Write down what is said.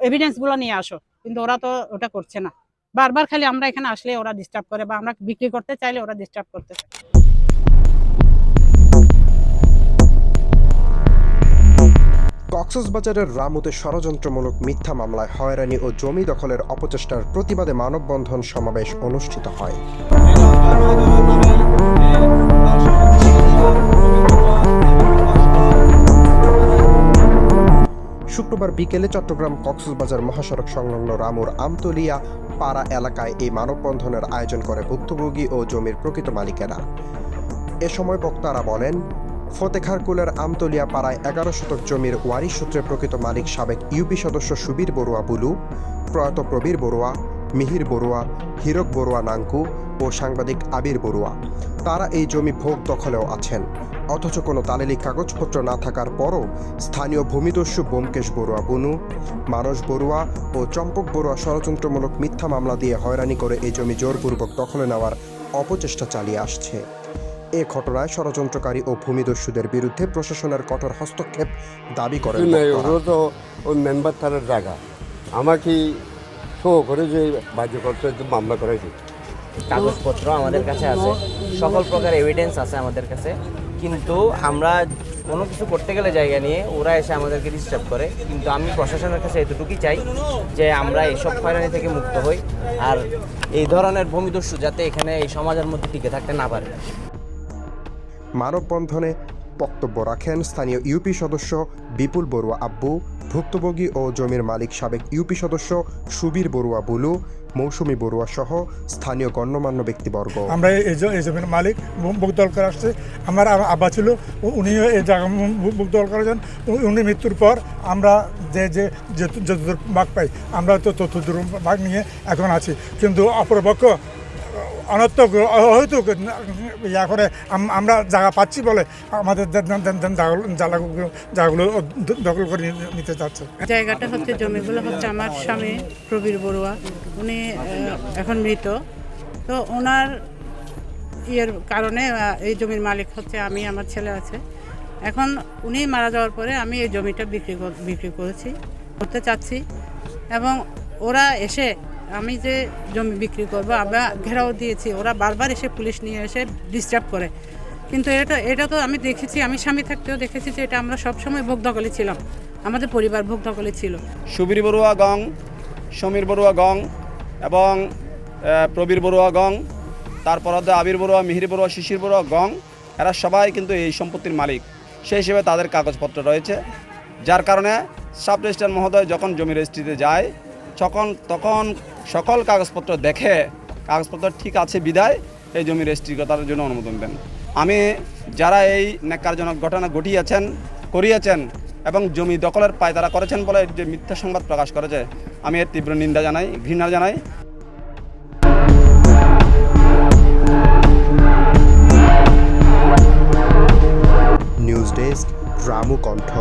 এভিডেন্সগুলো নিয়ে আসো, কিন্তু ওরা তো ওটা করছে না। বারবার খালি আমরা এখানে আসলে ওরা ডিস্টার্ব করে, বা আমরা বিক্রি করতে চাইলে ওরা ডিস্টার্ব করতে চায়। কক্সবাজারের রামুতে ষড়যন্ত্রমূলক মিথ্যা মামলায় হয়রানি ও জমি দখলের অপচেষ্টার প্রতিবাদে মানববন্ধন সমাবেশ অনুষ্ঠিত হয়। শুক্রবার বিকেলে চট্টগ্রাম কক্সবাজার মহাসড়ক সংলগ্ন রামুর আমতলিয়া পাড়া এলাকায় এই মানববন্ধনের আয়োজন করে ভুক্তভোগী ও জমির প্রকৃত মালিকেরা। এ সময় বক্তারা বলেন, ফতেখারকুলের আমতলিয়া পাড়ায় 11 শতক জমির ওয়ারিশ সূত্রে প্রকৃত মালিক সাবেক ইউপি সদস্য সুবীর বড়ুয়া বুলু, প্রয়াত প্রবীর বড়ুয়া, মিহির বড়ুয়া, হীরক বড়ুয়া নাঙ্কু ও সাংবাদিক আবির বড়ুয়া। তারা এই জমি ভোগ দখলেও আছেন, অথচ কোনো দালিলিক কাগজপত্র না থাকার পরও স্থানীয় ভূমিদস্যু ব্যোমকেশ বড়ুয়া বুনু, মানস বড়ুয়া ও চম্পক বড়ুয়া ষড়যন্ত্রমূলক মিথ্যা মামলা দিয়ে হয়রানি করে এই জমি জোরপূর্বক দখলে নেওয়ার অপচেষ্টা চালিয়ে আসছে। এ ঘটনায় ষড়যন্ত্রকারী ও ভূমিদস্যুদের বিরুদ্ধে প্রশাসনের কঠোর হস্তক্ষেপ দাবি করেন। মেম্বার তার জায়গা আমাকে শো করে যে বাধ্য করতে মামলা করেছে, কাগজপত্র আমাদের কাছে আছে, সকল প্রকার এভিডেন্স আছে আমাদের কাছে, কিন্তু আমরা কোনো কিছু করতে গেলে জায়গা নিয়ে ওরা এসে আমাদেরকে ডিস্টার্ব করে। কিন্তু আমি প্রশাসনের কাছে এতটুকুই চাই যে আমরা এইসব হয়রানি থেকে মুক্ত হই, আর এই ধরনের ভূমিদস্যু যাতে এখানে এই সমাজের মধ্যে টিকে থাকতে না পারে। মানববন্ধনে বক্তব্য রাখেন স্থানীয় ইউপি সদস্য বিপুল বড়ুয়া আব্বু, ভুক্তভোগী ও জমির মালিক সাবেক ইউপি সদস্য সুবীর বড়ুয়া বুলু, মৌসুমী বড়ুয়া সহ স্থানীয় গণ্যমান্য ব্যক্তিবর্গ। আমরা এই জমির মালিক বুক দল করে আসছে। আমার আব্বা ছিল, উনিও এই জায়গা বুক দল করেছেন। উনি মৃত্যুর পর আমরা যতদূর ভাগ পাই আমরা তো ততদূর ভাগ নিয়ে এখন আছি, কিন্তু অপরপক্ষ অনর্থক হয়তো ইয়া করে আমরা জায়গা পাচ্ছি বলে আমাদের জায়গাগুলো দখল করে নিতে চাচ্ছে। জায়গাটা হচ্ছে, জমিগুলো হচ্ছে আমার স্বামী প্রবীর বড়ুয়া, উনি এখন মৃত। তো ওনার ইয়ের কারণে এই জমির মালিক হচ্ছে আমি, আমার ছেলে আছে। এখন উনি মারা যাওয়ার পরে আমি এই জমিটা বিক্রি করতে চাচ্ছি, এবং ওরা এসে আমি যে জমি বিক্রি করবো আমরা ঘেরাও দিয়েছি, ওরা বারবার এসে পুলিশ নিয়ে এসে ডিস্টার্ব করে। কিন্তু এটা তো আমি দেখেছি, আমি স্বামী থাকতেও দেখেছি যে এটা আমরা সবসময় ভোগ দখলে ছিলাম, আমাদের পরিবার ভোগ দখলে ছিল। সুবীর বড়ুয়া গং, সমীর বড়ুয়া গং এবং প্রবীর বড়ুয়া গং, তারপর আবির বড়ুয়া, মিহির বড়ুয়া, শিশির বড়ুয়া গং, এরা সবাই কিন্তু এই সম্পত্তির মালিক। সেই হিসেবে তাদের কাগজপত্র রয়েছে, যার কারণে সাব রেজিস্ট্রার মহোদয় যখন জমি রেজিস্ট্রিতে যায় তখন সকল কাগজপত্র দেখে কাগজপত্র ঠিক আছে বিদায় এই জমি রেজিস্ট্রি করার জন্য অনুমোদন দেন। আমি যারা এই ন্যাক্কারজনক ঘটনা করিয়েছেন এবং জমি দখলের পায়তারা করেছেন বলে যে মিথ্যা সংবাদ প্রকাশ করেছে, আমি এর তীব্র নিন্দা জানাই, ঘৃণা জানাই। নিউজ ডেস্ক, রামু কণ্ঠ।